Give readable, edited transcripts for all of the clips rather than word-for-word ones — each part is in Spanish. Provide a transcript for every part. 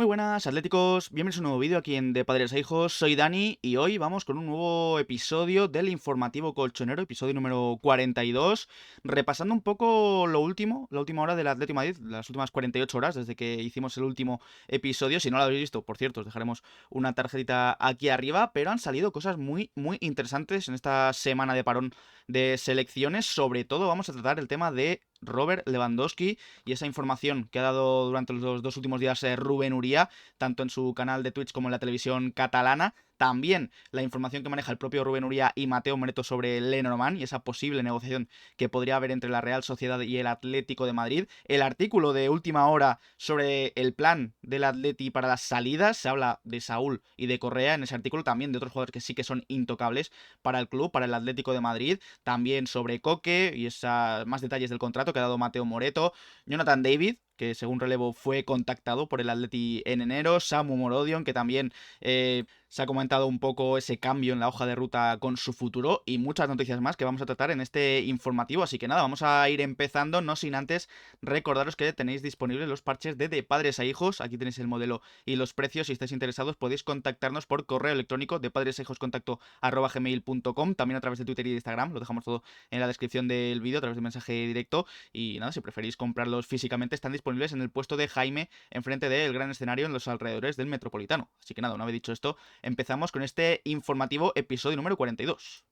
buenas, atléticos, bienvenidos a un nuevo vídeo aquí en De Padres a Hijos, soy Dani y hoy vamos con un nuevo episodio del Informativo Colchonero, episodio número 42, repasando un poco la última hora del Atlético de Madrid, las últimas 48 horas desde que hicimos el último episodio. Si no lo habéis visto, por cierto, os dejaremos una tarjetita aquí arriba, pero han salido cosas muy interesantes en esta semana de parón de selecciones. Sobre todo vamos a tratar el tema de Robert Lewandowski y esa información que ha dado durante los dos últimos días Rubén Uría, tanto en su canal de Twitch como en la televisión catalana. También la información que maneja el propio Rubén Uría y Mateo Moreto sobre Lenormand y esa posible negociación que podría haber entre la Real Sociedad y el Atlético de Madrid. El artículo de última hora sobre el plan del Atleti para las salidas. Se habla de Saúl y de Correa en ese artículo, también de otros jugadores que sí que son intocables para el club, para el Atlético de Madrid. También sobre Coque y más detalles del contrato que ha dado Mateo Moreto. Jonathan David, que según relevo fue contactado por el Atleti en enero. Samu Morodion, que también se ha comentado un poco ese cambio en la hoja de ruta con su futuro, y muchas noticias más que vamos a tratar en este informativo. Así que nada, vamos a ir empezando, no sin antes recordaros que tenéis disponibles los parches de padres a hijos. Aquí tenéis el modelo y los precios. Si estáis interesados podéis contactarnos por correo electrónico de padresahijoscontacto@gmail.com, también a través de Twitter y de Instagram, lo dejamos todo en la descripción del vídeo a través de mensaje directo. Y nada, si preferís comprarlos físicamente, están disponibles en el puesto de Jaime, enfrente del gran escenario en los alrededores del Metropolitano. Así que nada, una vez dicho esto, empezamos con este informativo episodio número 42.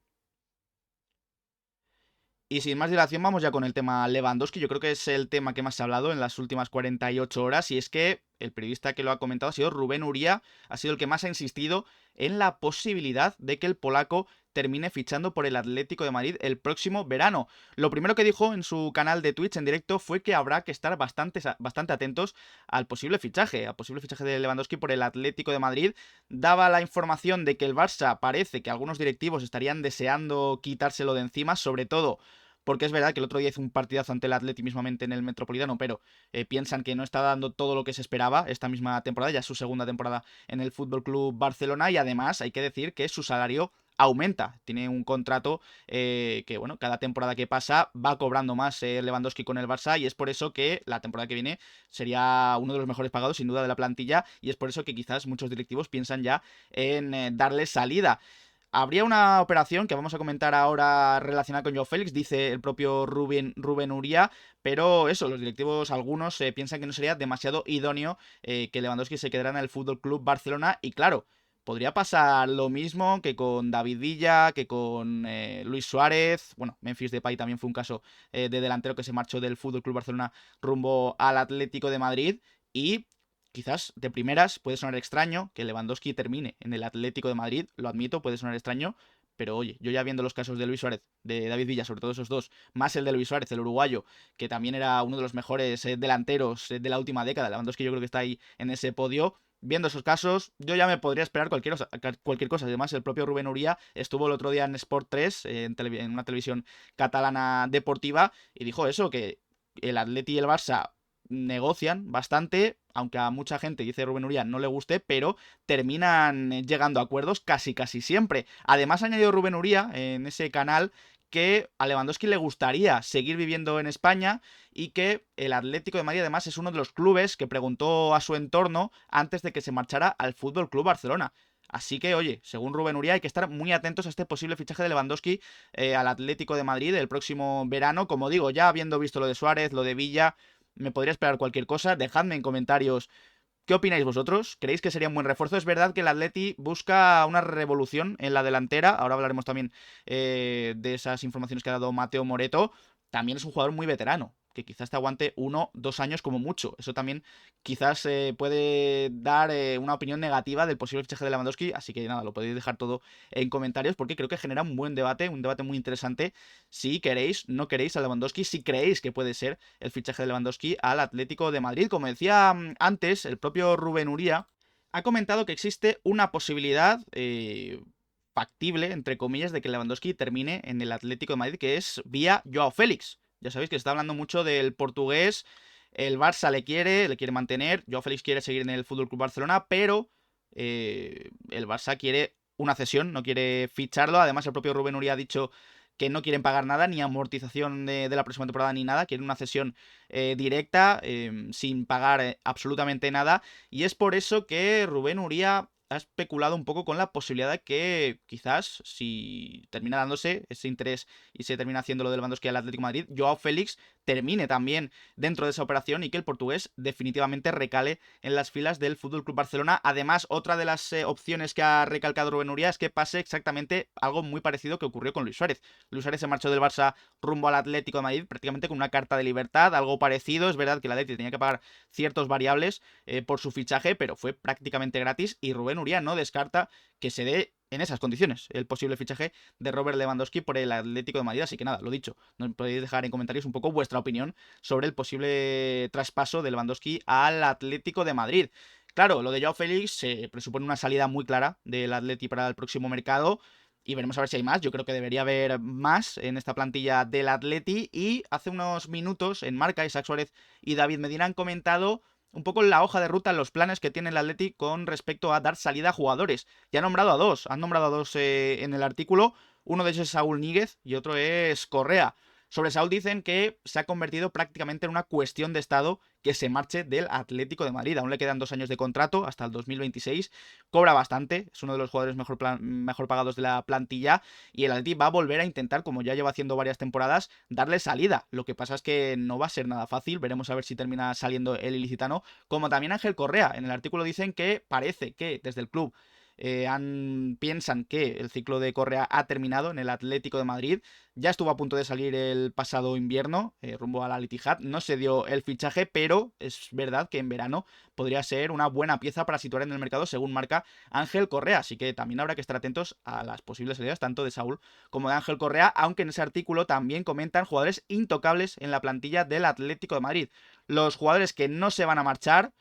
Y sin más dilación vamos ya con el tema Lewandowski. Yo creo que es el tema que más se ha hablado en las últimas 48 horas, y es que el periodista que lo ha comentado ha sido Rubén Uría, ha sido el que más ha insistido en la posibilidad de que el polaco termine fichando por el Atlético de Madrid el próximo verano. Lo primero que dijo en su canal de Twitch en directo fue que habrá que estar bastante atentos al posible fichaje de Lewandowski por el Atlético de Madrid. Daba la información de que el Barça parece que algunos directivos estarían deseando quitárselo de encima, sobre todo porque es verdad que el otro día hizo un partidazo ante el Atleti mismamente en el Metropolitano, pero piensan que no está dando todo lo que se esperaba esta misma temporada, ya es su segunda temporada en el Fútbol Club Barcelona, y además hay que decir que su salario aumenta. Tiene un contrato que, bueno, cada temporada que pasa va cobrando más Lewandowski con el Barça, y es por eso que la temporada que viene sería uno de los mejores pagados, sin duda, de la plantilla, y es por eso que quizás muchos directivos piensan ya en darle salida. Habría una operación que vamos a comentar ahora relacionada con Joao Félix, dice el propio Rubén Uría, pero eso, los directivos, algunos, piensan que no sería demasiado idóneo que Lewandowski se quedara en el Fútbol Club Barcelona, y claro, podría pasar lo mismo que con David Villa, que con Luis Suárez. Bueno, Memphis Depay también fue un caso de delantero que se marchó del Fútbol Club Barcelona rumbo al Atlético de Madrid, y quizás de primeras puede sonar extraño que Lewandowski termine en el Atlético de Madrid, lo admito, puede sonar extraño, pero oye, yo ya viendo los casos de Luis Suárez, de David Villa, sobre todo esos dos, más el de Luis Suárez, el uruguayo, que también era uno de los mejores delanteros de la última década, Lewandowski yo creo que está ahí en ese podio. Viendo esos casos, yo ya me podría esperar cualquier cosa. Además, el propio Rubén Uría estuvo el otro día en Sport 3, en una televisión catalana deportiva, y dijo eso, que el Atleti y el Barça negocian bastante, aunque a mucha gente, dice Rubén Uría, no le guste, pero terminan llegando a acuerdos casi siempre. Además, ha añadido Rubén Uría en ese canal que a Lewandowski le gustaría seguir viviendo en España, y que el Atlético de Madrid además es uno de los clubes que preguntó a su entorno antes de que se marchara al Fútbol Club Barcelona. Así que, oye, según Rubén Uría, hay que estar muy atentos a este posible fichaje de Lewandowski al Atlético de Madrid el próximo verano. Como digo, ya habiendo visto lo de Suárez, lo de Villa, me podría esperar cualquier cosa. Dejadme en comentarios qué opináis vosotros. ¿Creéis que sería un buen refuerzo? Es verdad que el Atleti busca una revolución en la delantera. Ahora hablaremos también de esas informaciones que ha dado Mateo Moreto. También es un jugador muy veterano, que quizás te aguante 1 o 2 años como mucho. Eso también quizás puede dar una opinión negativa del posible fichaje de Lewandowski. Así que nada, lo podéis dejar todo en comentarios, porque creo que genera un buen debate, un debate muy interesante. Si queréis, no queréis a Lewandowski, si creéis que puede ser el fichaje de Lewandowski al Atlético de Madrid. Como decía antes, el propio Rubén Uría ha comentado que existe una posibilidad factible, entre comillas, de que Lewandowski termine en el Atlético de Madrid, que es vía Joao Félix. Ya sabéis que se está hablando mucho del portugués, el Barça le quiere mantener, Joao Félix quiere seguir en el Fútbol Club Barcelona, pero el Barça quiere una cesión, no quiere ficharlo. Además, el propio Rubén Uría ha dicho que no quieren pagar nada, ni amortización de la próxima temporada ni nada, quieren una cesión directa, sin pagar absolutamente nada, y es por eso que Rubén Uría ha especulado un poco con la posibilidad de que quizás, si termina dándose ese interés y se termina haciendo lo de Lewandowski al Atlético de Madrid, Joao Félix termine también dentro de esa operación y que el portugués definitivamente recale en las filas del FC Barcelona. Además, otra de las opciones que ha recalcado Rubén Uría es que pase exactamente algo muy parecido que ocurrió con Luis Suárez. Luis Suárez se marchó del Barça rumbo al Atlético de Madrid prácticamente con una carta de libertad, algo parecido. Es verdad que el Atlético tenía que pagar ciertos variables por su fichaje, pero fue prácticamente gratis y Rubén Uría no descarta que se dé en esas condiciones el posible fichaje de Robert Lewandowski por el Atlético de Madrid. Así que nada, lo dicho, nos podéis dejar en comentarios un poco vuestra opinión sobre el posible traspaso de Lewandowski al Atlético de Madrid. Claro, lo de Joao Félix se presupone una salida muy clara del Atleti para el próximo mercado y veremos a ver si hay más. Yo creo que debería haber más en esta plantilla del Atleti, y hace unos minutos en Marca Isaac Suárez y David Medina han comentado un poco la hoja de ruta, los planes que tiene el Atleti con respecto a dar salida a jugadores. Ya han nombrado a dos, en el artículo. Uno de ellos es Saúl Ñíguez y otro es Correa. Sobre Saúl dicen que se ha convertido prácticamente en una cuestión de estado que se marche del Atlético de Madrid. Aún le quedan 2 años de contrato hasta el 2026. Cobra bastante, es uno de los jugadores mejor pagados de la plantilla, y el Atleti va a volver a intentar, como ya lleva haciendo varias temporadas, darle salida. Lo que pasa es que no va a ser nada fácil. Veremos a ver si termina saliendo el ilicitano. Como también Ángel Correa. En el artículo dicen que parece que desde el club piensan que el ciclo de Correa ha terminado en el Atlético de Madrid. Ya estuvo a punto de salir el pasado invierno rumbo al Al-Ittihad. No se dio el fichaje, pero es verdad que en verano podría ser una buena pieza para situar en el mercado, según marca Ángel Correa. Así que también habrá que estar atentos a las posibles salidas tanto de Saúl como de Ángel Correa, aunque en ese artículo también comentan jugadores intocables en la plantilla del Atlético de Madrid. Los jugadores que no se van a marchar,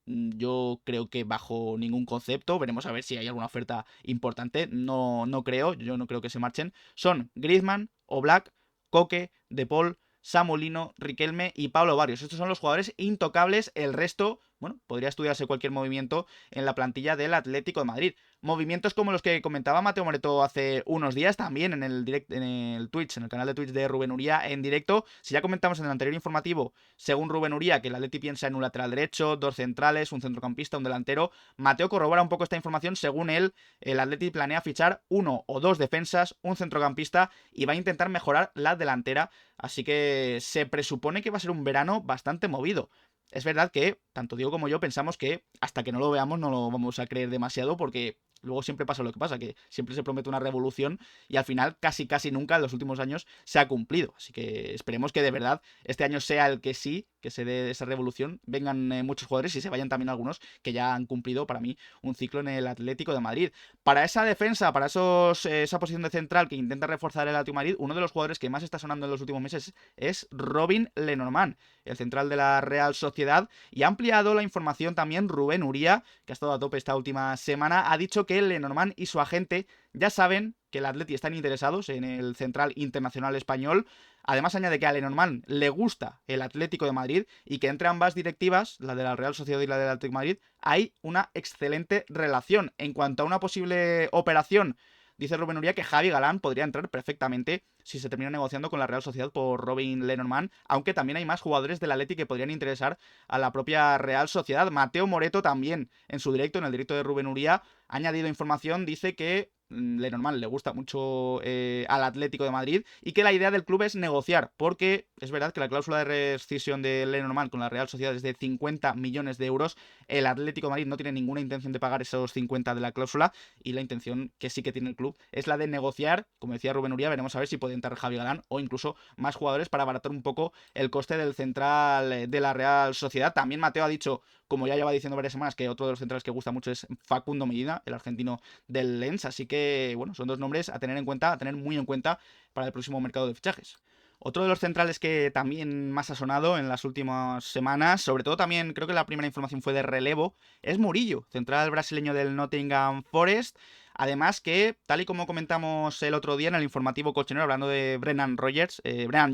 yo creo que bajo ningún concepto, veremos a ver si hay alguna oferta importante, no creo, yo no creo que se marchen, son Griezmann, Oblak, Coque, De Paul, Samu Lino, Riquelme y Pablo Barrios. Estos son los jugadores intocables. El resto, bueno, podría estudiarse cualquier movimiento en la plantilla del Atlético de Madrid. Movimientos como los que comentaba Mateo Moreto hace unos días, también en el Twitch, en el canal de Twitch de Rubén Uría en directo. Si ya comentamos en el anterior informativo, según Rubén Uría, que el Atleti piensa en un lateral derecho, 2 centrales, un centrocampista, un delantero. Mateo corrobora un poco esta información. Según él, el Atleti planea fichar 1 o 2 defensas, un centrocampista, y va a intentar mejorar la delantera. Así que se presupone que va a ser un verano bastante movido. Es verdad que tanto Diego como yo pensamos que hasta que no lo veamos no lo vamos a creer demasiado, porque luego siempre pasa lo que pasa, que siempre se promete una revolución y al final casi nunca en los últimos años se ha cumplido. Así que esperemos que de verdad este año sea el que sí, que se dé esa revolución, vengan muchos jugadores y se vayan también algunos que ya han cumplido para mí un ciclo en el Atlético de Madrid. Para esa defensa, para esa posición de central que intenta reforzar el Atlético de Madrid, uno de los jugadores que más está sonando en los últimos meses es Robin Lenormand, el central de la Real Sociedad, y ha ampliado la información también Rubén Uría, que ha estado a tope esta última semana. Ha dicho que Lenormand y su agente ya saben que el Atleti están interesados en el central internacional español. Además añade que a Lenormand le gusta el Atlético de Madrid y que entre ambas directivas, la de la Real Sociedad y la del Atlético de Madrid, hay una excelente relación. En cuanto a una posible operación, dice Rubén Uría que Javi Galán podría entrar perfectamente si se termina negociando con la Real Sociedad por Robin Lenormand, aunque también hay más jugadores del Atleti que podrían interesar a la propia Real Sociedad. Mateo Moreto también, en su directo, en el directo de Rubén Uría, ha añadido información. Dice que Lenormand le gusta mucho al Atlético de Madrid y que la idea del club es negociar, porque es verdad que la cláusula de rescisión de Lenormand con la Real Sociedad es de 50 millones de euros. El Atlético de Madrid no tiene ninguna intención de pagar esos 50 de la cláusula, y la intención que sí que tiene el club es la de negociar. Como decía Rubén Uría, veremos a ver si puede entrar Javi Galán o incluso más jugadores para abaratar un poco el coste del central de la Real Sociedad. También Mateo ha dicho, como ya lleva diciendo varias semanas, que otro de los centrales que gusta mucho es Facundo Medina, el argentino del Lens. Así que, bueno, son dos nombres a tener en cuenta, a tener muy en cuenta para el próximo mercado de fichajes. Otro de los centrales que también más ha sonado en las últimas semanas, sobre todo también creo que la primera información fue de relevo, es Murillo, central brasileño del Nottingham Forest. Además que, tal y como comentamos el otro día en el informativo colchonero, hablando de Brennan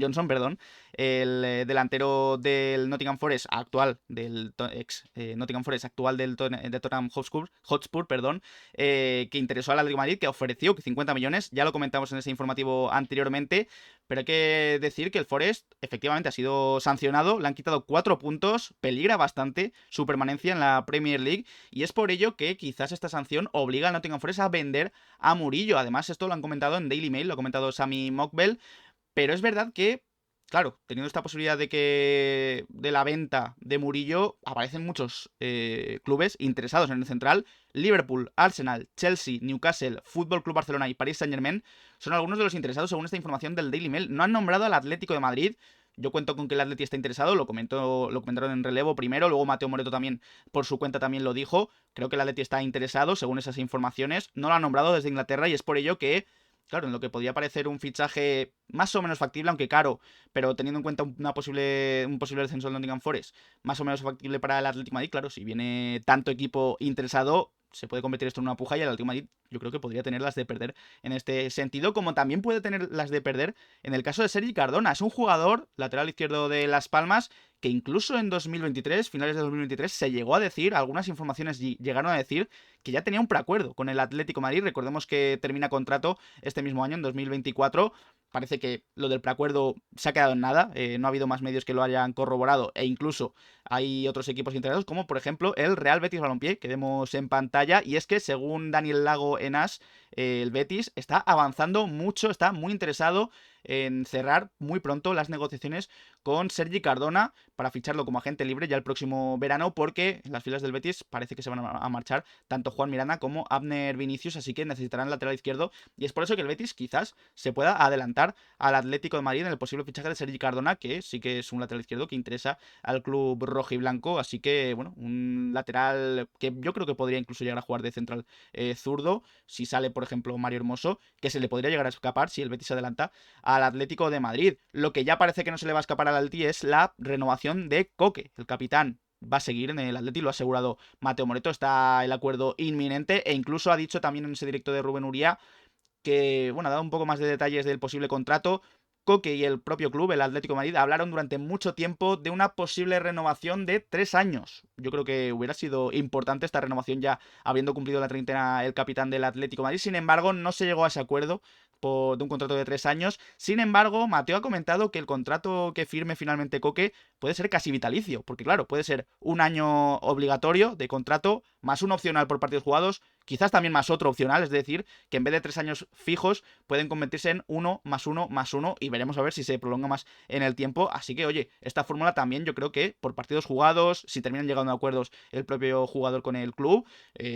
Johnson, perdón, el delantero del Nottingham Forest actual, Nottingham Forest actual de Tottenham Hotspur, perdón, que interesó al Atlético de Madrid, que ofreció 50 millones, ya lo comentamos en ese informativo anteriormente, pero hay que decir que el Forest efectivamente ha sido sancionado, le han quitado 4 puntos, peligra bastante su permanencia en la Premier League, y es por ello que quizás esta sanción obliga al Nottingham Forest a vender a Murillo. Además, esto lo han comentado en Daily Mail, lo ha comentado Sammy Mockbell, pero es verdad que, claro, teniendo esta posibilidad de la venta de Murillo, aparecen muchos clubes interesados en el central. Liverpool, Arsenal, Chelsea, Newcastle, Fútbol Club Barcelona y Paris Saint-Germain son algunos de los interesados según esta información del Daily Mail. No han nombrado al Atlético de Madrid. Yo cuento con que el Atleti está interesado, lo comentaron en relevo primero, luego Mateo Moreto también por su cuenta también lo dijo. Creo que el Atleti está interesado, según esas informaciones. No lo han nombrado desde Inglaterra y es por ello que, claro, en lo que podría parecer un fichaje más o menos factible, aunque caro, pero teniendo en cuenta un posible descenso del Nottingham Forest, más o menos factible para el Atlético de Madrid, claro, si viene tanto equipo interesado, se puede convertir esto en una puja y el Atlético de Madrid yo creo que podría tener las de perder en este sentido, como también puede tener las de perder en el caso de Sergi Cardona. Es un jugador, lateral izquierdo de Las Palmas, que incluso en 2023, finales de 2023, se llegó a decir, algunas informaciones llegaron a decir que ya tenía un preacuerdo con el Atlético de Madrid. Recordemos que termina contrato este mismo año, en 2024. Parece que lo del preacuerdo se ha quedado en nada, no ha habido más medios que lo hayan corroborado e incluso hay otros equipos interesados como por ejemplo el Real Betis Balompié que vemos en pantalla, y es que según Daniel Lago en AS, el Betis está avanzando mucho, está muy interesado en cerrar muy pronto las negociaciones con Sergi Cardona para ficharlo como agente libre ya el próximo verano, porque en las filas del Betis parece que se van a marchar tanto Juan Miranda como Abner Vinicius, así que necesitarán lateral izquierdo, y es por eso que el Betis quizás se pueda adelantar al Atlético de Madrid en el posible fichaje de Sergi Cardona, que sí que es un lateral izquierdo que interesa al club rojiblanco, así que bueno, un lateral que yo creo que podría incluso llegar a jugar de central zurdo, si sale por ejemplo Mario Hermoso, que se le podría llegar a escapar si el Betis se adelanta al Atlético de Madrid. Lo que ya parece que no se le va a escapar al Atleti es la renovación de Coque, el capitán. Va a seguir en el Atleti, lo ha asegurado Mateo Moreto, está el acuerdo inminente e incluso ha dicho también en ese directo de Rubén Uría que, bueno, ha dado un poco más de detalles del posible contrato. Coque y el propio club, el Atlético de Madrid, hablaron durante mucho tiempo de una posible renovación de 3 años. Yo creo que hubiera sido importante esta renovación ya habiendo cumplido la treintena el capitán del Atlético de Madrid. Sin embargo, no se llegó a ese acuerdo de un contrato de 3 años. Sin embargo, Mateo ha comentado que el contrato que firme finalmente Coque puede ser casi vitalicio, porque claro, puede ser un año obligatorio de contrato, más un opcional por partidos jugados, quizás también más otro opcional, es decir, que en vez de 3 años fijos pueden convertirse en 1 más 1 más 1 y veremos a ver si se prolonga más en el tiempo. Así que, oye, esta fórmula también yo creo que por partidos jugados, si terminan llegando a acuerdos el propio jugador con el club,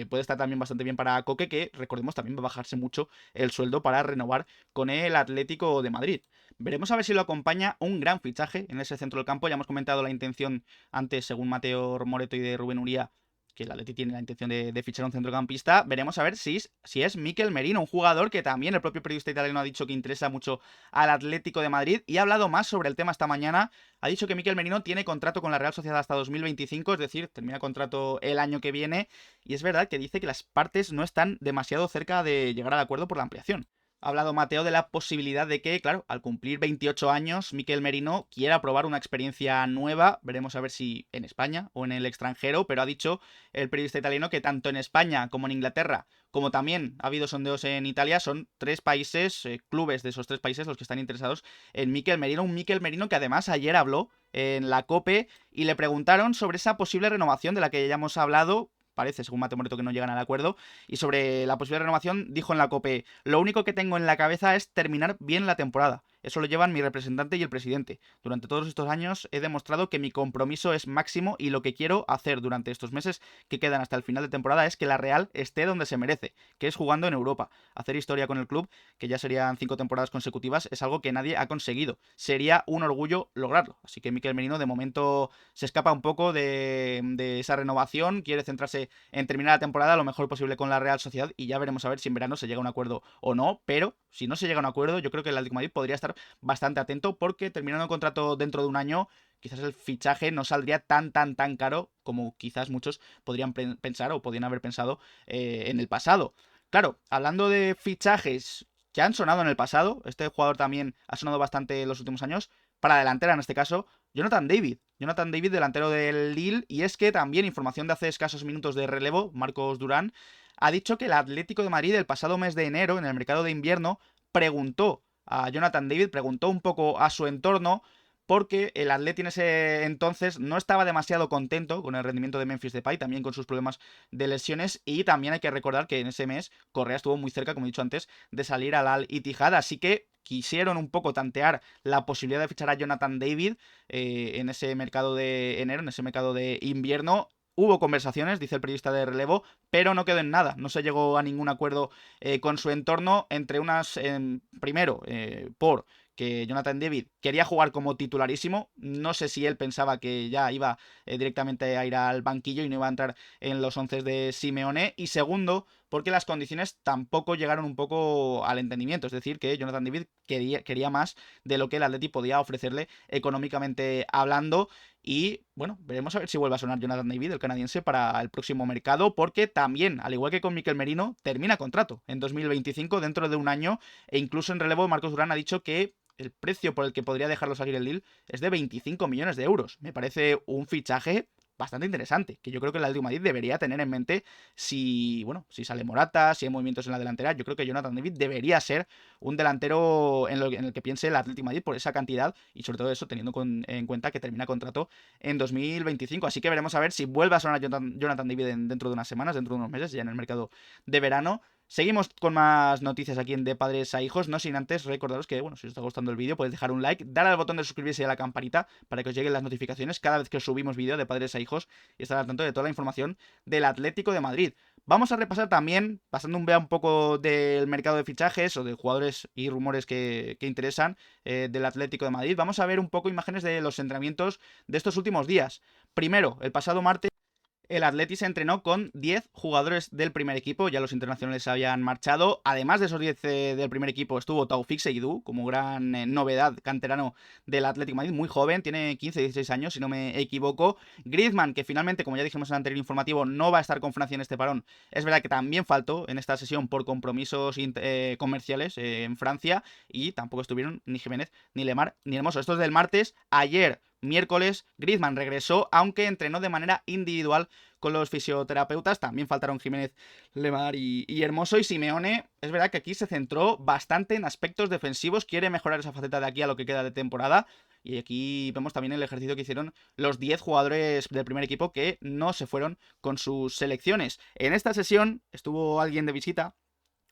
puede estar también bastante bien para Coque, que recordemos también va a bajarse mucho el sueldo para renovar con el Atlético de Madrid. Veremos a ver si lo acompaña un gran fichaje en ese centro del campo. Ya hemos comentado la intención antes, según Mateo Moreto y de Rubén Uría, que el Atleti tiene la intención de fichar a un centrocampista. Veremos a ver si es Mikel Merino, un jugador que también el propio periodista italiano ha dicho que interesa mucho al Atlético de Madrid y ha hablado más sobre el tema esta mañana. Ha dicho que Mikel Merino tiene contrato con la Real Sociedad hasta 2025, es decir, termina contrato el año que viene, y es verdad que dice que las partes no están demasiado cerca de llegar al acuerdo por la ampliación. Ha hablado Mateo de la posibilidad de que, claro, al cumplir 28 años, Mikel Merino quiera probar una experiencia nueva. Veremos a ver si en España o en el extranjero, pero ha dicho el periodista italiano que tanto en España como en Inglaterra, como también ha habido sondeos en Italia, son 3 países, clubes de esos 3 países los que están interesados en Mikel Merino. Un Mikel Merino que además ayer habló en la COPE y le preguntaron sobre esa posible renovación de la que ya hemos hablado. Parece, según Mateo Moreto, que no llegan al acuerdo. Y sobre la posible renovación, dijo en la COPE: lo único que tengo en la cabeza es terminar bien la temporada. Eso lo llevan mi representante y el presidente. Durante todos estos años he demostrado que mi compromiso es máximo y lo que quiero hacer durante estos meses que quedan hasta el final de temporada es que la Real esté donde se merece, que es jugando en Europa. Hacer historia con el club, que ya serían 5 temporadas consecutivas, es algo que nadie ha conseguido. Sería un orgullo lograrlo. Así que Mikel Merino de momento se escapa un poco de esa renovación, quiere centrarse en terminar la temporada lo mejor posible con la Real Sociedad y ya veremos a ver si en verano se llega a un acuerdo o no, pero si no se llega a un acuerdo yo creo que el Atlético de Madrid podría estar bastante atento porque terminando el contrato dentro de un año quizás el fichaje no saldría tan caro como quizás muchos podrían pensar o podrían haber pensado en el pasado. Claro, hablando de fichajes que han sonado en el pasado, este jugador también ha sonado bastante en los últimos años, para delantera en este caso, Jonathan David. Jonathan David, delantero del Lille, y es que también información de hace escasos minutos de relevo, Marcos Durán, ha dicho que el Atlético de Madrid el pasado mes de enero, en el mercado de invierno, preguntó a Jonathan David, preguntó un poco a su entorno, porque el Atleti en ese entonces no estaba demasiado contento con el rendimiento de Memphis Depay, también con sus problemas de lesiones, y también hay que recordar que en ese mes Correa estuvo muy cerca, como he dicho antes, de salir al Al-Ittihad, así que quisieron un poco tantear la posibilidad de fichar a Jonathan David en ese mercado de enero, en ese mercado de invierno. Hubo conversaciones, dice el periodista de relevo, pero no quedó en nada. No se llegó a ningún acuerdo con su entorno, entre unas, primero, por que Jonathan David quería jugar como titularísimo. No sé si él pensaba que ya iba directamente a ir al banquillo y no iba a entrar en los 11 de Simeone. Y segundo, porque las condiciones tampoco llegaron un poco al entendimiento. Es decir, que Jonathan David quería más de lo que el Atleti podía ofrecerle económicamente hablando. Y bueno, veremos a ver si vuelve a sonar Jonathan David, el canadiense, para el próximo mercado, porque también, al igual que con Mikel Merino, termina contrato en 2025, dentro de un año, e incluso en relevo Marcos Durán ha dicho que el precio por el que podría dejarlo salir el Lille es de 25 millones de euros. Me parece un fichaje bastante interesante, que yo creo que el Atlético de Madrid debería tener en mente si, bueno, si sale Morata, si hay movimientos en la delantera. Yo creo que Jonathan David debería ser un delantero en el que piense el Atlético de Madrid por esa cantidad y sobre todo eso teniendo en cuenta que termina contrato en 2025. Así que veremos a ver si vuelve a sonar Jonathan David dentro de unas semanas, dentro de unos meses, ya en el mercado de verano. Seguimos con más noticias aquí en De Padres a Hijos, no sin antes recordaros que, bueno, si os está gustando el vídeo podéis dejar un like, dar al botón de suscribirse y a la campanita para que os lleguen las notificaciones cada vez que os subimos vídeo de Padres a Hijos y estar al tanto de toda la información del Atlético de Madrid. Vamos a repasar también, pasando un poco del mercado de fichajes o de jugadores y rumores que interesan del Atlético de Madrid. Vamos a ver un poco imágenes de los entrenamientos de estos últimos días. Primero, el pasado martes, el Atleti se entrenó con 10 jugadores del primer equipo, ya los internacionales habían marchado. Además de esos 10 del primer equipo estuvo Taoufik Seydou como gran novedad canterano del Atlético de Madrid, muy joven, tiene 15-16 años si no me equivoco. Griezmann, que finalmente, como ya dijimos en el anterior informativo, no va a estar con Francia en este parón. Es verdad que también faltó en esta sesión por compromisos comerciales en Francia, y tampoco estuvieron ni Jiménez, ni Lemar, ni Hermoso. Esto es del martes. Ayer, miércoles, Griezmann regresó, aunque entrenó de manera individual con los fisioterapeutas. También faltaron Jiménez, Lemar y Hermoso. Y Simeone, es verdad que aquí se centró bastante en aspectos defensivos, quiere mejorar esa faceta de aquí a lo que queda de temporada. Y aquí vemos también el ejercicio que hicieron los 10 jugadores del primer equipo que no se fueron con sus selecciones. En esta sesión estuvo alguien de visita,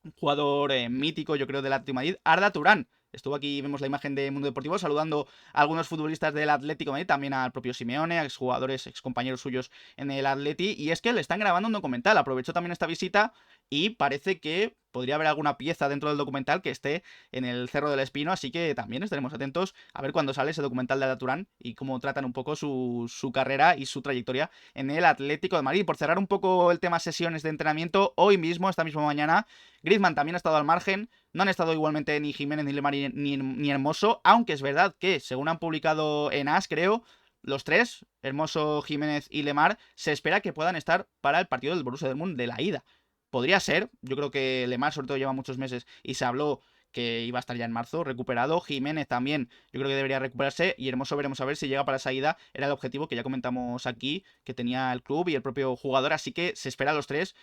un jugador mítico, yo creo, del Atlético de Madrid, Arda Turán. Estuvo aquí, vemos la imagen de Mundo Deportivo, saludando a algunos futbolistas del Atlético de Madrid, también al propio Simeone, a exjugadores, excompañeros suyos en el Atleti. Y es que le están grabando un documental. Aprovechó también esta visita y parece que podría haber alguna pieza dentro del documental que esté en el Cerro del Espino, así que también estaremos atentos a ver cuándo sale ese documental de Arda Turán y cómo tratan un poco su carrera y su trayectoria en el Atlético de Madrid. Por cerrar un poco el tema sesiones de entrenamiento, hoy mismo, esta misma mañana, Griezmann también ha estado al margen. No han estado igualmente ni Jiménez, ni Lemar, ni Hermoso, aunque es verdad que, según han publicado en AS, creo, los tres, Hermoso, Jiménez y Lemar, se espera que puedan estar para el partido del Borussia Dortmund de la ida. Podría ser, yo creo que Lemar sobre todo lleva muchos meses y se habló que iba a estar ya en marzo recuperado. Jiménez también, yo creo que debería recuperarse, y Hermoso veremos a ver si llega para esa ida. Era el objetivo que ya comentamos aquí, que tenía el club y el propio jugador, así que se espera a los tres.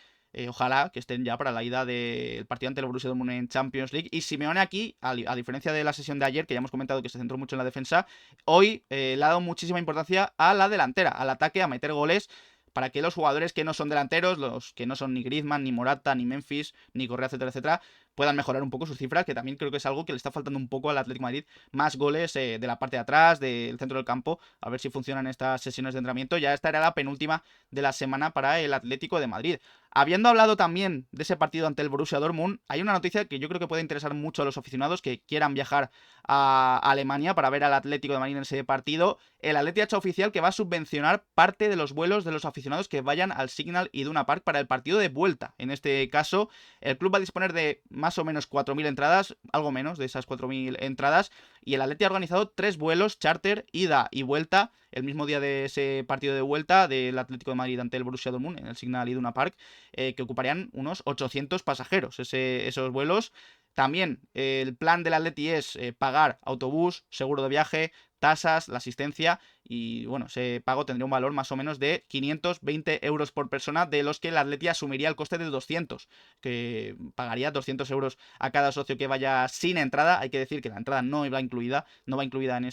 Ojalá que estén ya para la ida del partido ante el Borussia Dortmund en Champions League. Y Simeone aquí, a diferencia de la sesión de ayer, que ya hemos comentado que se centró mucho en la defensa, hoy le ha dado muchísima importancia a la delantera, al ataque, a meter goles, para que los jugadores que no son delanteros, los que no son ni Griezmann, ni Morata, ni Memphis, ni Correa, etcétera, etcétera, puedan mejorar un poco sus cifras, que también creo que es algo que le está faltando un poco al Atlético de Madrid, más goles de la parte de atrás, del centro del campo, a ver si funcionan estas sesiones de entrenamiento. Ya esta era la penúltima de la semana para el Atlético de Madrid. Habiendo hablado también de ese partido ante el Borussia Dortmund, hay una noticia que yo creo que puede interesar mucho a los aficionados que quieran viajar a Alemania para ver al Atlético de Madrid en ese partido. El Atleti ha hecho oficial que va a subvencionar parte de los vuelos de los aficionados que vayan al Signal Iduna Park para el partido de vuelta. En este caso, el club va a disponer de más más o menos 4.000 entradas, algo menos de esas 4.000 entradas, y el Atleti ha organizado 3 vuelos charter, ida y vuelta, el mismo día de ese partido de vuelta del Atlético de Madrid ante el Borussia Dortmund en el Signal Iduna Park, que ocuparían unos 800 pasajeros esos vuelos. También el plan del Atleti es pagar autobús, seguro de viaje, tasas, la asistencia y bueno, ese pago tendría un valor más o menos de 520 euros por persona, de los que el Atleti asumiría el coste de 200, que pagaría 200 euros a cada socio que vaya sin entrada. Hay que decir que la entrada no va incluida, en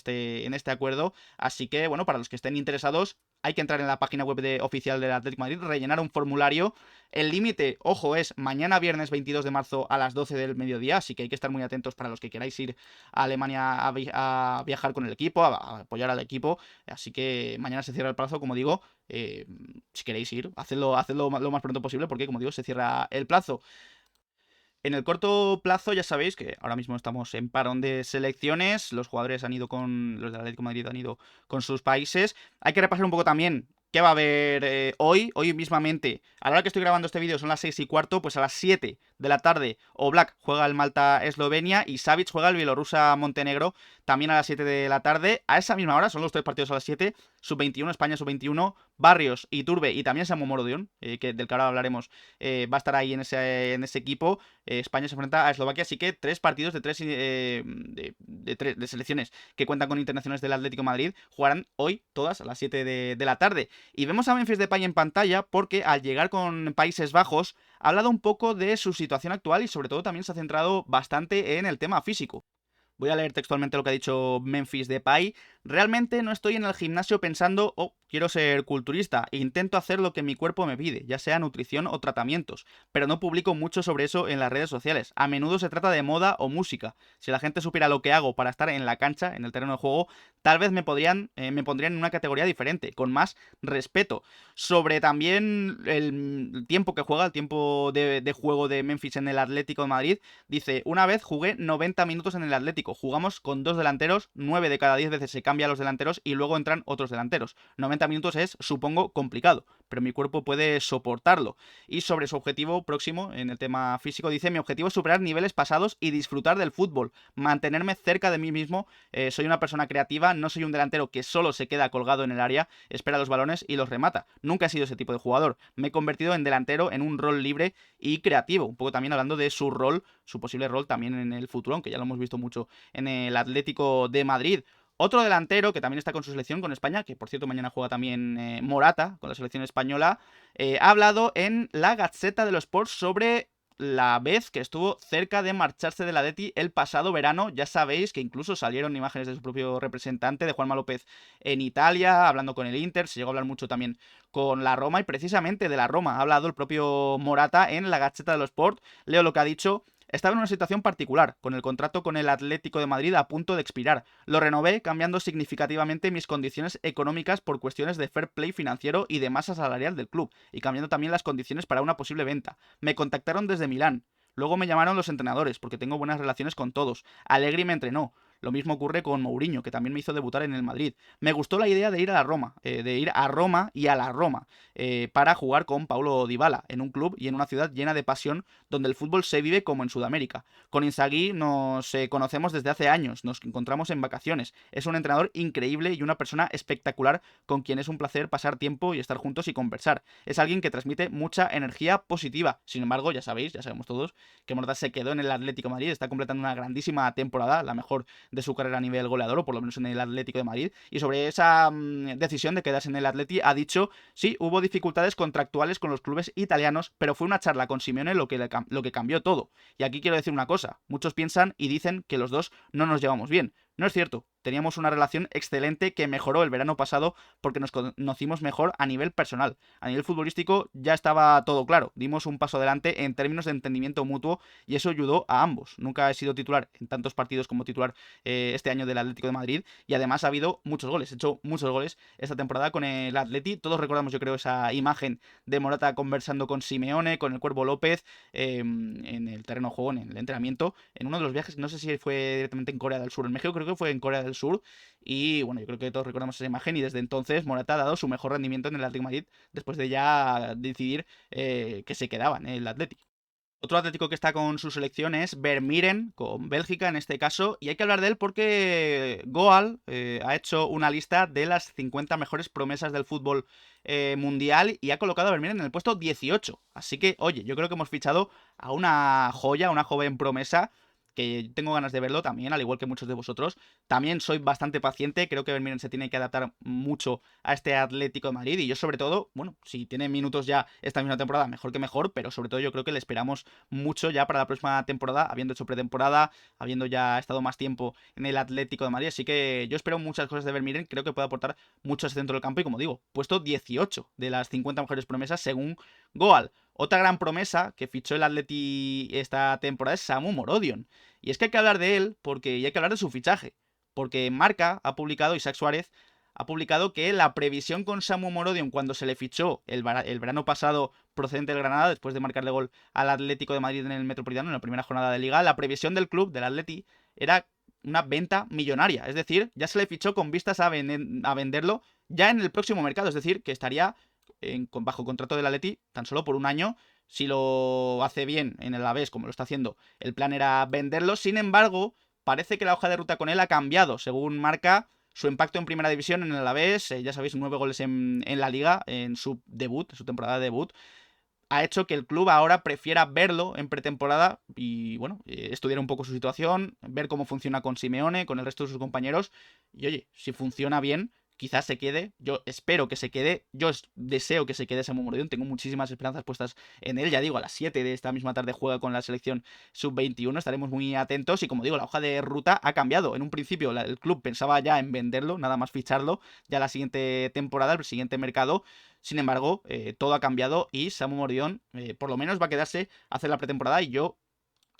este acuerdo, así que bueno, para los que estén interesados hay que entrar en la página web oficial del Atlético de Madrid, rellenar un formulario. El límite, ojo, es mañana viernes 22 de marzo a las 12 del mediodía, así que hay que estar muy atentos para los que queráis ir a Alemania a viajar con el equipo, a apoyar al equipo. Así que mañana se cierra el plazo, como digo. Si queréis ir, hacedlo lo más pronto posible, porque como digo, se cierra el plazo. En el corto plazo ya sabéis que ahora mismo estamos en parón de selecciones, los jugadores han ido los del Atlético de Madrid han ido con sus países. Hay que repasar un poco también qué va a haber hoy mismamente. A la hora que estoy grabando este vídeo son las 6:15, pues a las 7 de la tarde Oblak juega el Malta-Eslovenia y Savic juega el Bielorrusia-Montenegro también a las 7 de la tarde. A esa misma hora, son los 3 partidos a las 7, Sub-21, España Sub-21, Barrios, Iturbe y también Samu Morodion, del que ahora hablaremos, va a estar ahí en ese equipo. España se enfrenta a Eslovaquia, así que 3 partidos de selecciones que cuentan con internacionales del Atlético de Madrid jugarán hoy todas a las 7 de la tarde. Y vemos a Memphis Depay en pantalla porque al llegar con Países Bajos ha hablado un poco de su situación actual y sobre todo también se ha centrado bastante en el tema físico. Voy a leer textualmente lo que ha dicho Memphis Depay. Realmente no estoy en el gimnasio pensando, oh, quiero ser culturista, e intento hacer lo que mi cuerpo me pide, ya sea nutrición o tratamientos, pero no publico mucho sobre eso en las redes sociales. A menudo se trata de moda o música. Si la gente supiera lo que hago para estar en la cancha, en el terreno de juego, tal vez me pondrían en una categoría diferente, con más respeto. Sobre también el tiempo que juega, el tiempo de juego de Memphis en el Atlético de Madrid, dice, una vez jugué 90 minutos en el Atlético, jugamos con 2 delanteros, 9 de cada 10 veces se cambia a los delanteros y luego entran otros delanteros. 90 minutos es, supongo, complicado, pero mi cuerpo puede soportarlo. Y sobre su objetivo próximo, en el tema físico, dice, mi objetivo es superar niveles pasados y disfrutar del fútbol, mantenerme cerca de mí mismo, soy una persona creativa, no soy un delantero que solo se queda colgado en el área, espera los balones y los remata. Nunca he sido ese tipo de jugador, me he convertido en delantero en un rol libre y creativo, un poco también hablando de su rol, su posible rol también en el futuro, aunque ya lo hemos visto mucho en el Atlético de Madrid. Otro delantero que también está con su selección, con España, que por cierto mañana juega también Morata con la selección española, ha hablado en la Gazzetta dello Sport sobre la vez que estuvo cerca de marcharse del Atleti el pasado verano. Ya sabéis que incluso salieron imágenes de su propio representante, de Juanma López, en Italia, hablando con el Inter. Se llegó a hablar mucho también con la Roma, y precisamente de la Roma ha hablado el propio Morata en la Gazzetta dello Sport. Leo lo que ha dicho. Estaba en una situación particular, con el contrato con el Atlético de Madrid a punto de expirar. Lo renové cambiando significativamente mis condiciones económicas por cuestiones de fair play financiero y de masa salarial del club, y cambiando también las condiciones para una posible venta. Me contactaron desde Milán. Luego me llamaron los entrenadores, porque tengo buenas relaciones con todos. Allegri me entrenó. Lo mismo ocurre con Mourinho, que también me hizo debutar en el Madrid. Me gustó la idea de ir a la Roma, de ir a Roma y a la Roma, para jugar con Paulo Dybala, en un club y en una ciudad llena de pasión, donde el fútbol se vive como en Sudamérica. Con Inzaghi nos conocemos desde hace años, nos encontramos en vacaciones. Es un entrenador increíble y una persona espectacular con quien es un placer pasar tiempo y estar juntos y conversar. Es alguien que transmite mucha energía positiva. Sin embargo, ya sabéis, ya sabemos todos, que Morata se quedó en el Atlético de Madrid, está completando una grandísima temporada, la mejor de su carrera a nivel goleador, o por lo menos en el Atlético de Madrid. Y sobre esa decisión de quedarse en el Atleti ha dicho, sí, hubo dificultades contractuales con los clubes italianos, pero fue una charla con Simeone lo que cambió todo. Y aquí quiero decir una cosa, muchos piensan y dicen que los dos no nos llevamos bien. No es cierto, teníamos una relación excelente que mejoró el verano pasado porque nos conocimos mejor a nivel personal. A nivel futbolístico ya estaba todo claro, dimos un paso adelante en términos de entendimiento mutuo y eso ayudó a ambos. Nunca he sido titular en tantos partidos como titular este año del Atlético de Madrid, y además ha habido muchos goles, he hecho muchos goles esta temporada con el Atleti. Todos recordamos, yo creo, esa imagen de Morata conversando con Simeone, con el Cuervo López, en el terreno de juego, en el entrenamiento, en uno de los viajes, no sé si fue directamente en Corea del Sur, en México creo que fue en Corea del Sur, y bueno, yo creo que todos recordamos esa imagen, y desde entonces Morata ha dado su mejor rendimiento en el Atlético de Madrid después de ya decidir que se quedaba en el Atleti. Otro Atlético que está con su selección es Vermiren, con Bélgica en este caso, y hay que hablar de él porque Goal ha hecho una lista de las 50 mejores promesas del fútbol mundial y ha colocado a Vermiren en el puesto 18. Así que, oye, yo creo que hemos fichado a una joya, a una joven promesa, que tengo ganas de verlo también, al igual que muchos de vosotros. También soy bastante paciente, creo que Vermiren se tiene que adaptar mucho a este Atlético de Madrid y yo sobre todo, bueno, si tiene minutos ya esta misma temporada, mejor que mejor, pero sobre todo yo creo que le esperamos mucho ya para la próxima temporada, habiendo hecho pretemporada, habiendo ya estado más tiempo en el Atlético de Madrid, así que yo espero muchas cosas de Vermiren, creo que puede aportar mucho a ese centro del campo y como digo, puesto 18 de las 50 mejores promesas según Goal. Otra gran promesa que fichó el Atleti esta temporada es Samu Morodion. Y es que hay que hablar de él porque y hay que hablar de su fichaje. Porque Marca ha publicado, Isaac Suárez, ha publicado que la previsión con Samu Morodion cuando se le fichó el verano pasado procedente del Granada, después de marcarle gol al Atlético de Madrid en el Metropolitano en la primera jornada de Liga, la previsión del club, del Atleti, era una venta millonaria. Es decir, ya se le fichó con vistas a venderlo ya en el próximo mercado. Es decir, que estaría bajo contrato del Atleti tan solo por un año. Si lo hace bien en el Alavés, como lo está haciendo, el plan era venderlo. Sin embargo, parece que la hoja de ruta con él ha cambiado. Según marca, su impacto en primera división en el Alavés, ya sabéis, 9 goles en la liga, en su debut, en su temporada de debut, ha hecho que el club ahora prefiera verlo en pretemporada y, bueno, estudiar un poco su situación, ver cómo funciona con Simeone, con el resto de sus compañeros. Y, oye, si funciona bien, quizás se quede. Yo espero que se quede. Yo deseo que se quede Samu Morodion. Tengo muchísimas esperanzas puestas en él. Ya digo, a las 7 de esta misma tarde juega con la selección sub-21. Estaremos muy atentos. Y como digo, la hoja de ruta ha cambiado. En un principio, el club pensaba ya en venderlo, nada más ficharlo, ya la siguiente temporada, el siguiente mercado. Sin embargo, todo ha cambiado y Samu Morodion por lo menos va a quedarse a hacer la pretemporada y yo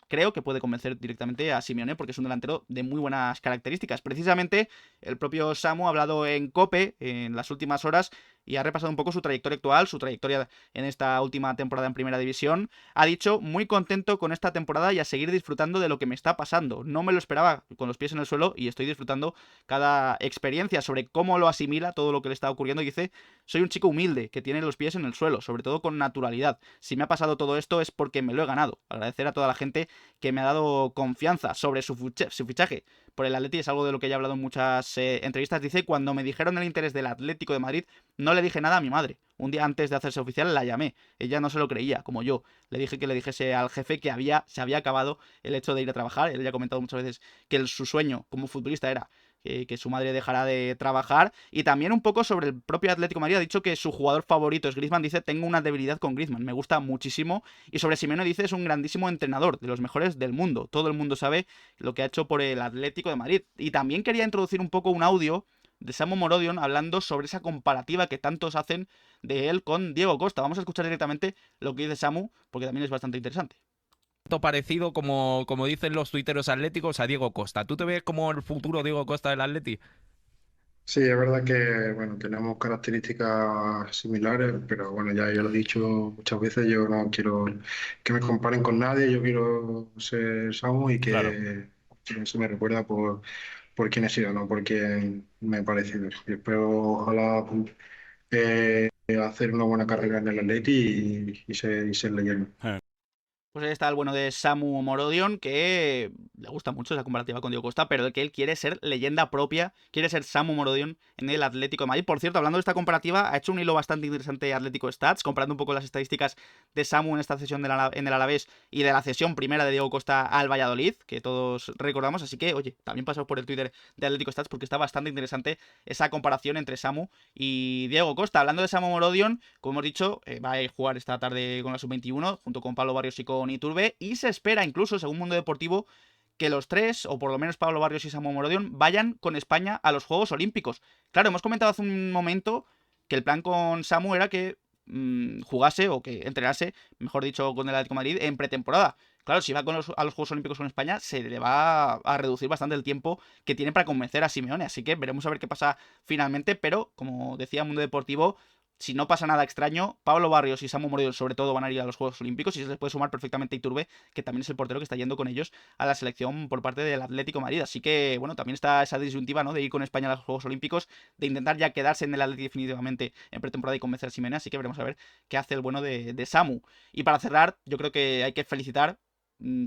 creo que puede convencer directamente a Simeone porque es un delantero de muy buenas características. Precisamente el propio Samu ha hablado en COPE en las últimas horas y ha repasado un poco su trayectoria actual, su trayectoria en esta última temporada en Primera División. Ha dicho, muy contento con esta temporada y a seguir disfrutando de lo que me está pasando. No me lo esperaba con los pies en el suelo y estoy disfrutando cada experiencia sobre cómo lo asimila todo lo que le está ocurriendo. Y dice, soy un chico humilde que tiene los pies en el suelo, sobre todo con naturalidad. Si me ha pasado todo esto es porque me lo he ganado. Agradecer a toda la gente que me ha dado confianza sobre su fichaje por el Atleti. Es algo de lo que ya he hablado en muchas entrevistas. Dice, cuando me dijeron el interés del Atlético de Madrid, no le dije nada a mi madre. Un día antes de hacerse oficial la llamé. Ella no se lo creía, como yo. Le dije que le dijese al jefe que se había acabado el hecho de ir a trabajar. Él ya ha comentado muchas veces que su sueño como futbolista era que su madre dejara de trabajar. Y también un poco sobre el propio Atlético de Madrid. Ha dicho que su jugador favorito es Griezmann. Dice, tengo una debilidad con Griezmann. Me gusta muchísimo. Y sobre Simeone dice, es un grandísimo entrenador, de los mejores del mundo. Todo el mundo sabe lo que ha hecho por el Atlético de Madrid. Y también quería introducir un poco un audio de Samu Morodion hablando sobre esa comparativa que tantos hacen de él con Diego Costa. Vamos a escuchar directamente lo que dice Samu, porque también es bastante interesante. Parecido, como dicen los tuiteros atléticos, a Diego Costa. ¿Tú te ves como el futuro Diego Costa del Atleti? Sí, es verdad que bueno, tenemos características similares, pero bueno, ya lo he dicho muchas veces, yo no quiero que me comparen con nadie, yo quiero ser Samu y Claro. que se me recuerda por quién he sido, no por quién me he parecido. Y espero, ojalá, hacer una buena carrera en el Atleti y ser leyenda. Pues ahí está el bueno de Samu Morodion, que le gusta mucho esa comparativa con Diego Costa, pero de que él quiere ser leyenda propia, quiere ser Samu Morodion en el Atlético de Madrid. Por cierto, hablando de esta comparativa, ha hecho un hilo bastante interesante Atlético Stats, comparando un poco las estadísticas de Samu en esta cesión en el Alavés y de la cesión primera de Diego Costa al Valladolid, que todos recordamos. Así que, oye, también pasó por el Twitter de Atlético Stats porque está bastante interesante esa comparación entre Samu y Diego Costa. Hablando de Samu Morodion, como hemos dicho, va a jugar esta tarde con la sub-21, junto con Pablo Barrios y con Iturbe, y se espera incluso, según Mundo Deportivo, que los tres, o por lo menos Pablo Barrios y Samu Morodion, vayan con España a los Juegos Olímpicos. Claro, hemos comentado hace un momento que el plan con Samu era que jugase o que entrenase, mejor dicho, con el Atlético de Madrid en pretemporada. Claro, si va a los Juegos Olímpicos con España, se le va a reducir bastante el tiempo que tiene para convencer a Simeone. Así que veremos a ver qué pasa finalmente. Pero, como decía Mundo Deportivo, si no pasa nada extraño, Pablo Barrios y Samu Morodion sobre todo van a ir a los Juegos Olímpicos y se les puede sumar perfectamente Iturbe, que también es el portero que está yendo con ellos a la selección por parte del Atlético de Madrid. Así que, bueno, también está esa disyuntiva, ¿no? De ir con España a los Juegos Olímpicos, de intentar ya quedarse en el Atlético definitivamente en pretemporada y convencer a Simeone. Así que veremos a ver qué hace el bueno de Samu. Y para cerrar, yo creo que hay que felicitar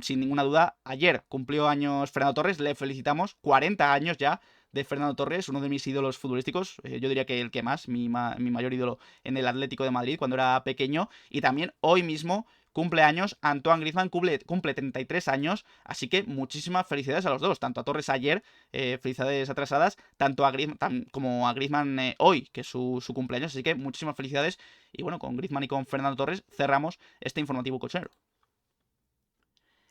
sin ninguna duda, ayer cumplió años Fernando Torres, le felicitamos, 40 años ya de Fernando Torres, uno de mis ídolos futbolísticos, yo diría que el que más, mi mayor ídolo en el Atlético de Madrid cuando era pequeño, y también hoy mismo cumple años Antoine Griezmann, cumple 33 años, así que muchísimas felicidades a los dos, tanto a Torres ayer, felicidades atrasadas, tanto a Griezmann como a Griezmann hoy, que es su cumpleaños, así que muchísimas felicidades, y bueno, con Griezmann y con Fernando Torres cerramos este informativo colchonero.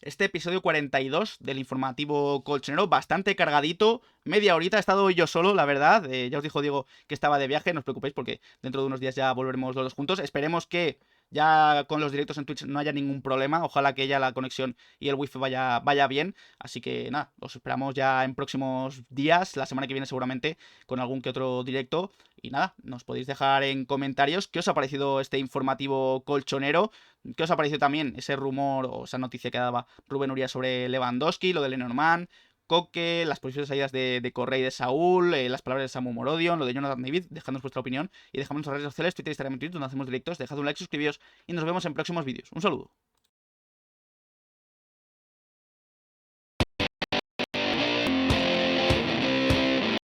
Este episodio 42 del informativo colchonero, bastante cargadito, media horita, he estado yo solo, la verdad, ya os dijo Diego que estaba de viaje, no os preocupéis porque dentro de unos días ya volveremos los dos juntos, esperemos que ya con los directos en Twitch no haya ningún problema, ojalá que ya la conexión y el wifi vaya bien, así que nada, os esperamos ya en próximos días, la semana que viene seguramente con algún que otro directo, y nada, nos podéis dejar en comentarios qué os ha parecido este informativo colchonero, qué os ha parecido también ese rumor o esa noticia que daba Rubén Uría sobre Lewandowski, lo de Lenormand, Coque, las posibles salidas de Correa y de Saúl, las palabras de Samu Morodion, lo de Jonathan David, dejadnos vuestra opinión y dejadnos en las redes sociales, Twitter, Instagram y Twitter, donde hacemos directos, dejad un like, suscribíos y nos vemos en próximos vídeos. Un saludo.